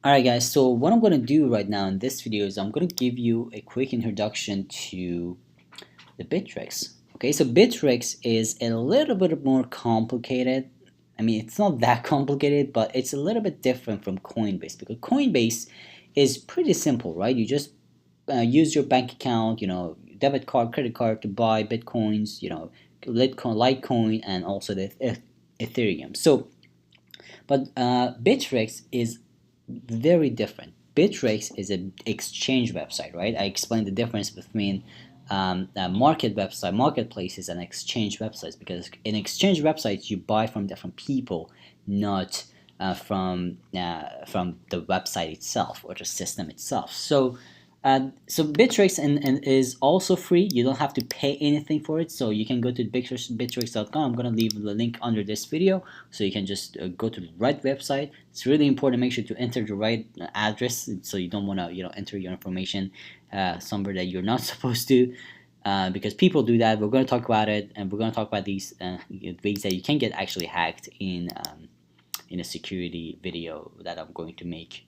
Alright guys, so what I'm going to do right now in this video is I'm going to give you a quick introduction to the Bittrex. Okay, so Bittrex is a little bit more complicated. I mean, it's not that complicated, but it's a little bit different from Coinbase because Coinbase is pretty simple, right? You just use your bank account, debit card, credit card to buy Bitcoins, Litecoin, and also the Ethereum. So, but Bittrex is very different. Bittrex is an exchange website, right? I explained the difference between marketplaces, and exchange websites because in exchange websites you buy from different people, not from the website itself or the system itself. So Bittrex and is also free. You don't have to pay anything for it. So you can go to Bittrex.com. I'm gonna leave the link under this video, so you can just go to the right website. It's really important to make sure to enter the right address, so you don't want to enter your information somewhere that you're not supposed to. Because people do that. We're going to talk about it, and we're going to talk about these ways that you can get actually hacked in a security video that I'm going to make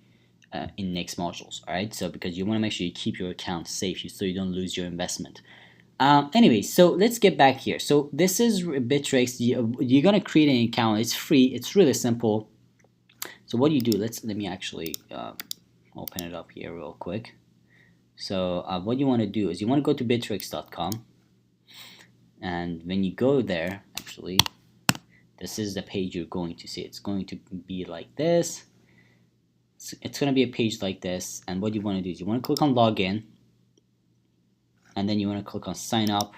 in next modules. All right, so because you want to make sure you keep your account safe so you don't lose your investment. Anyway, so let's get back here. So this is Bittrex. You're gonna create an account. It's free. It's really simple. So what do you do? Let me actually open it up here real quick. So what you want to do is you want to go to bittrex.com, and when you go there, actually, this is the page you're going to see. It's going to be like this. It's going to be a page like this, and what you want to do is you want to click on login, and then you want to click on sign up.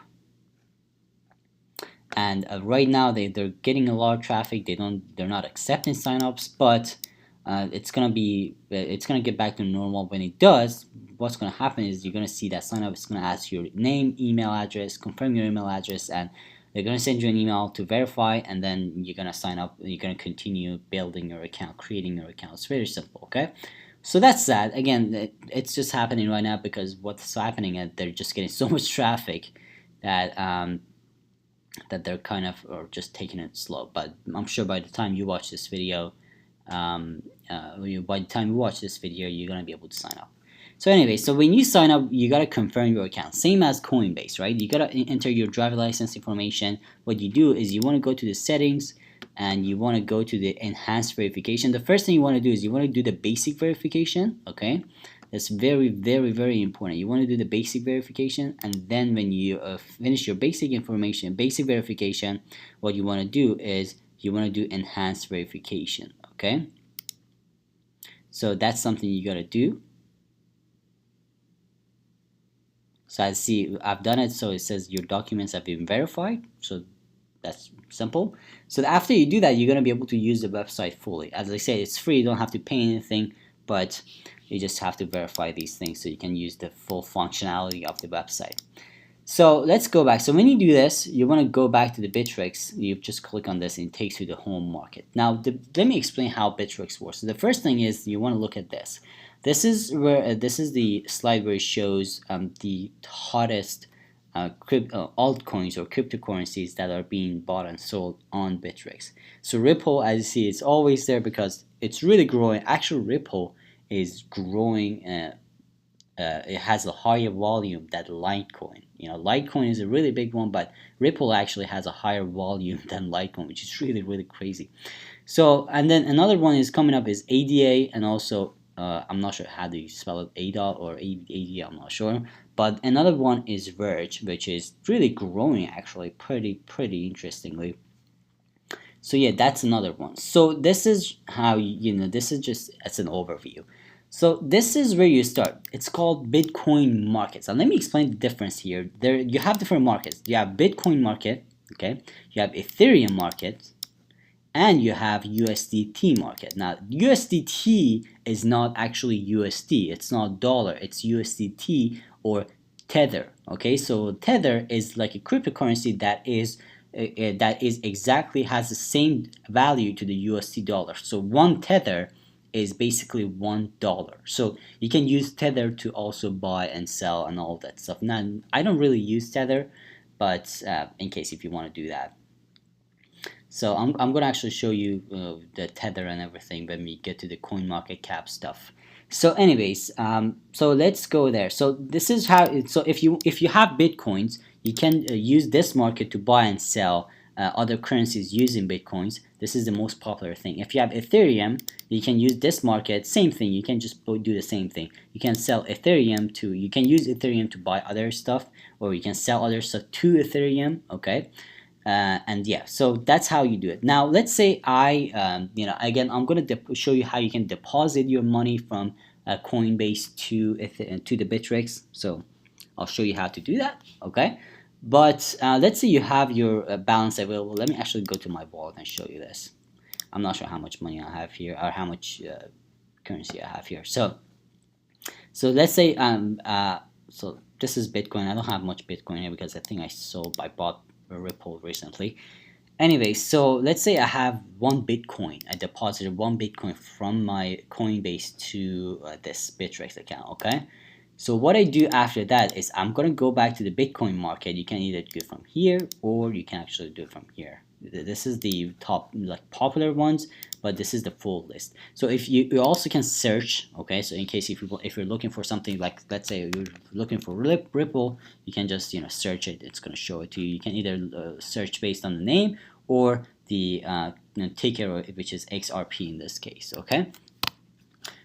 And right now they're getting a lot of traffic. They're not accepting signups, but it's gonna get back to normal. When it does, what's gonna happen is you're gonna see that sign up is gonna ask your name, email address, confirm your email address, and they're gonna send you an email to verify, and then you're gonna sign up. And you're gonna continue building your account, creating your account. It's very simple. Okay, so that's that. Again, it's just happening right now because what's happening is they're just getting so much traffic that that they're kind of or just taking it slow. But I'm sure by the time you watch this video, by the time you watch this video, you're gonna be able to sign up. So anyway, so when you sign up, you gotta confirm your account, same as Coinbase, right? You gotta enter your driver license information. What you do is you want to go to the settings, and you want to go to the enhanced verification. The first thing you want to do is you want to do the basic verification. Okay, that's very, very, very important. You want to do the basic verification, and then when you finish your basic verification, what you want to do is you want to do enhanced verification. Okay, so that's something you gotta do. So I see I've done it, so it says your documents have been verified. So that's simple. So after you do that, you're gonna be able to use the website fully. As I say, it's free. You don't have to pay anything, but you just have to verify these things so you can use the full functionality of the website. So let's go back. So when you do this, you want to go back to the Bittrex. You just click on this and it takes you to the home market. Now, let me explain how Bittrex works. So the first thing is you want to look at this. This is the slide where it shows the hottest altcoins or cryptocurrencies that are being bought and sold on Bittrex. So Ripple, as you see, it's always there because it's really growing. Actually, Ripple is growing. It has a higher volume than Litecoin. Litecoin is a really big one, but Ripple actually has a higher volume than Litecoin, which is really, really crazy. So, and then another one is coming up is ADA, and also I'm not sure how do you spell it, ADA or ADA, I'm not sure. But another one is Verge, which is really growing actually pretty interestingly. So yeah, that's another one. So this is how this is just as an overview. So this is where you start. It's called Bitcoin markets. And let me explain the difference here. There you have different markets. You have Bitcoin market, okay? You have Ethereum market, and you have USDT market. Now, USDT is not actually USD. It's not dollar. It's USDT or Tether, okay? So Tether is like a cryptocurrency that is exactly has the same value to the USD dollar. So one Tether is basically $1. So you can use Tether to also buy and sell and all that stuff. Now, I don't really use Tether, but in case if you want to do that. So I'm gonna actually show you the tether and everything when we get to the coin market cap stuff. So anyways, so let's go there. So this is how so if you have bitcoins, you can use this market to buy and sell other currencies using bitcoins. This is the most popular thing. If you have Ethereum, you can use this market. Same thing. You can just do the same thing. You can sell Ethereum to. You can use Ethereum to buy other stuff, or you can sell other stuff to Ethereum. Okay. And yeah, so that's how you do it. Now let's say again, I'm going to show you how you can deposit your money from Coinbase to the Bittrex. So I'll show you how to do that. Okay, but let's say you have your balance available. Let me actually go to my wallet and show you this. I'm not sure how much money I have here or how much currency I have here. So let's say so this is Bitcoin. I don't have much Bitcoin here because I bought a Ripple recently. Anyway, so let's say I have one Bitcoin. I deposited one Bitcoin from my Coinbase to this Bittrex account. Okay. So what I do after that is I'm gonna go back to the Bitcoin market. You can either do it from here or you can actually do it from here. This is the top popular ones, but this is the full list. So if you also can search, okay. So in case if you're looking for something like, let's say you're looking for Ripple, you can just search it. It's gonna show it to you. You can either search based on the name or the ticker, which is XRP in this case. Okay.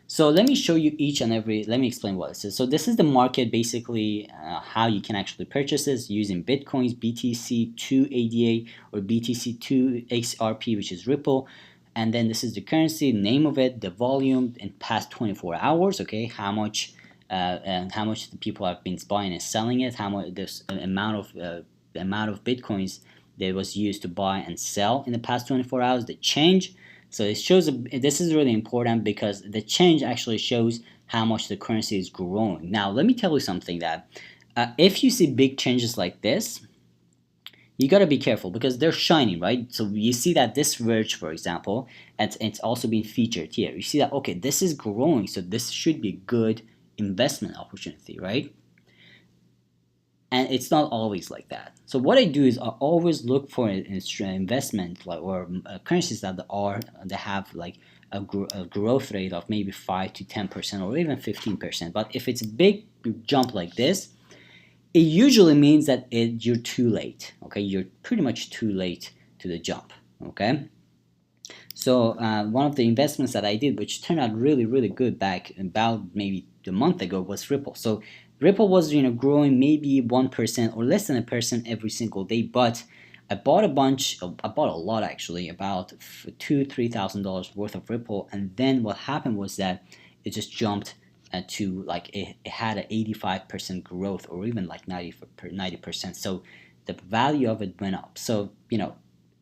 So let me show you each and every, let me explain what this is. So this is the market, basically how you can actually purchase this using Bitcoins, BTC to ADA or BTC to XRP, which is Ripple. And then this is the currency, name of it, the volume in past 24 hours, okay, how much and how much the people have been buying and selling it, how much this amount of Bitcoins that was used to buy and sell in the past 24 hours, the change. So it shows, this is really important because the change actually shows how much the currency is growing. Now, let me tell you something that if you see big changes like this, you got to be careful because they're shining, right? So you see that this Verge, for example, and it's also being featured here. You see that, okay, this is growing, so this should be a good investment opportunity, right? And it's not always like that. So what I do is I always look for an investment or currencies that have like a growth rate of maybe 5 to 10% or even 15%. But if it's a big jump like this, it usually means that you're too late. Okay, you're pretty much too late to the jump. Okay. So one of the investments that I did, which turned out really, really good back about maybe a month ago, was Ripple. So Ripple was growing maybe 1% or less than 1% every single day, but I bought a lot actually, about $2,000-3,000 worth of Ripple, and then what happened was that it just jumped to like it had an 85% growth or even like 90%. So the value of it went up. So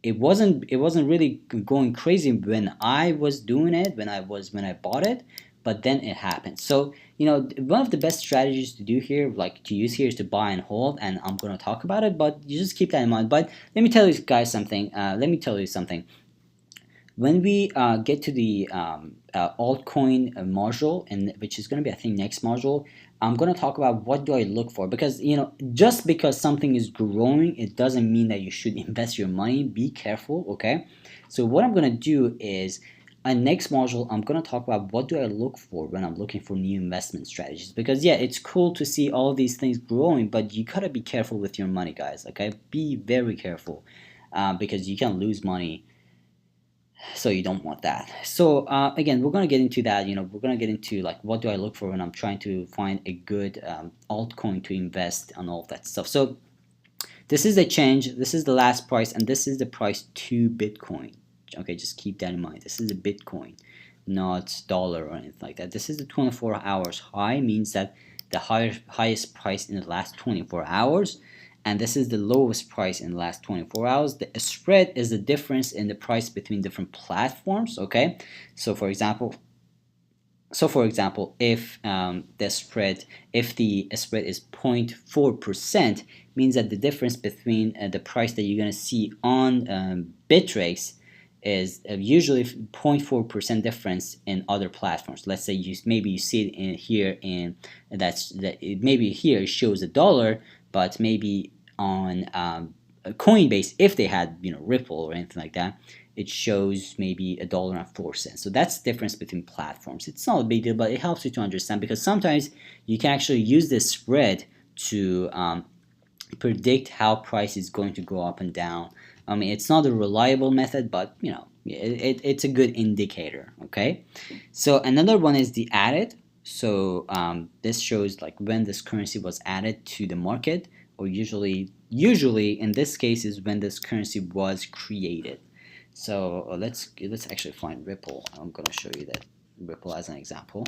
it wasn't really going crazy when I was doing it, when I bought it, but then it happened. So one of the best strategies to do here, like to use here, is to buy and hold, and I'm going to talk about it, but you just keep that in mind. But let me tell you guys something. When we get to the altcoin module, and which is going to be, I think, next module, I'm going to talk about what do I look for, because just because something is growing, it doesn't mean that you should invest your money. Be careful, okay? So what I'm going to do is, next module, I'm going to talk about what do I look for when I'm looking for new investment strategies, because yeah, it's cool to see all these things growing, but you gotta be careful with your money, guys. Okay, be very careful because you can lose money. So you don't want that. So again, we're gonna get into that. We're gonna get into like what do I look for when I'm trying to find a good altcoin to invest and all of that stuff. So this is the change. This is the last price, and this is the price to Bitcoin. Okay, just keep that in mind. This is a Bitcoin, not dollar or anything like that. This is the 24 hours high, means that the highest price in the last 24 hours. And this is the lowest price in the last 24 hours. The spread is the difference in the price between different platforms. Okay, so for example, if the spread is 0.4%, means that the difference between the price that you're going to see on Bittrex is usually 0.4% difference in other platforms. Let's say maybe you see it in here, and maybe here it shows $1, but maybe on Coinbase, if they had Ripple or anything like that, it shows maybe $1.04. So that's the difference between platforms. It's not a big deal, but it helps you to understand, because sometimes you can actually use this spread to predict how price is going to go up and down. I mean, it's not a reliable method, but it's a good indicator. Okay, so another one is the added. So this shows like when this currency was added to the market, or usually in this case is when this currency was created. So let's actually find Ripple. I'm gonna show you that Ripple as an example.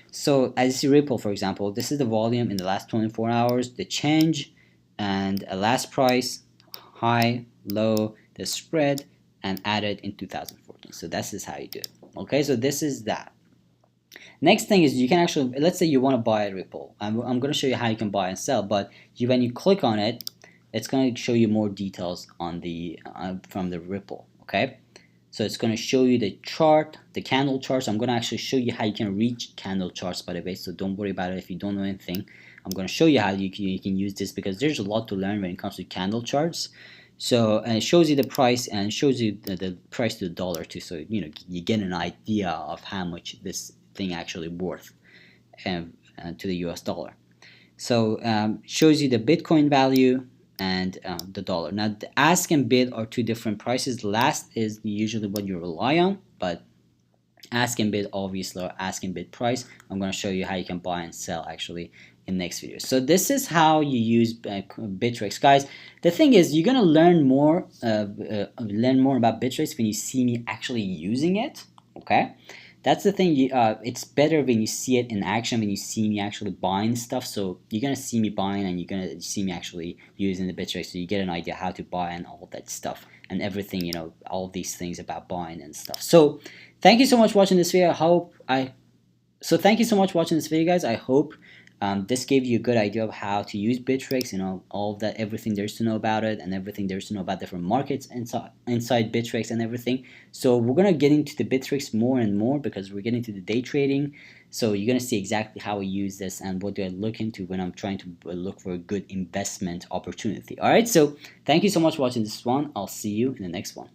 So as you see Ripple, for example, this is the volume in the last 24 hours, the change, and a last price, high, low, the spread, and added in 2014. So this is how you do it. Okay, so this is that. Next thing is you can actually, let's say you want to buy a Ripple. I'm going to show you how you can buy and sell, but when you click on it, it's going to show you more details on the from the Ripple. Okay, so it's going to show you the chart, the candle charts. I'm going to actually show you how you can reach candle charts, by the way, so don't worry about it if you don't know anything. I'm going to show you how you can use this, because there's a lot to learn when it comes to candle charts. So and it shows you the price, and it shows you the price to the dollar too, so you get an idea of how much this thing actually worth to the US dollar. So shows you the Bitcoin value and the dollar. Now the ask and bid are two different prices. Last is usually what you rely on, but ask and bid obviously are ask and bid price. I'm going to show you how you can buy and sell actually in next video. So this is how you use Bittrex, guys. The thing is, you're gonna learn more about Bittrex when you see me actually using it. Okay, that's the thing. It's better when you see it in action, when you see me actually buying stuff. So you're gonna see me buying, and you're gonna see me actually using the Bittrex, so you get an idea how to buy and all that stuff and everything. All these things about buying and stuff. So thank you so much for watching this video. Thank you so much for watching this video, guys. I hope this gave you a good idea of how to use Bittrex, all of that, everything there's to know about it, and everything there's to know about different markets inside Bittrex and everything. So we're going to get into the Bittrex more and more, because we're getting to the day trading. So you're going to see exactly how I use this and what do I look into when I'm trying to look for a good investment opportunity. Alright, so thank you so much for watching this one. I'll see you in the next one.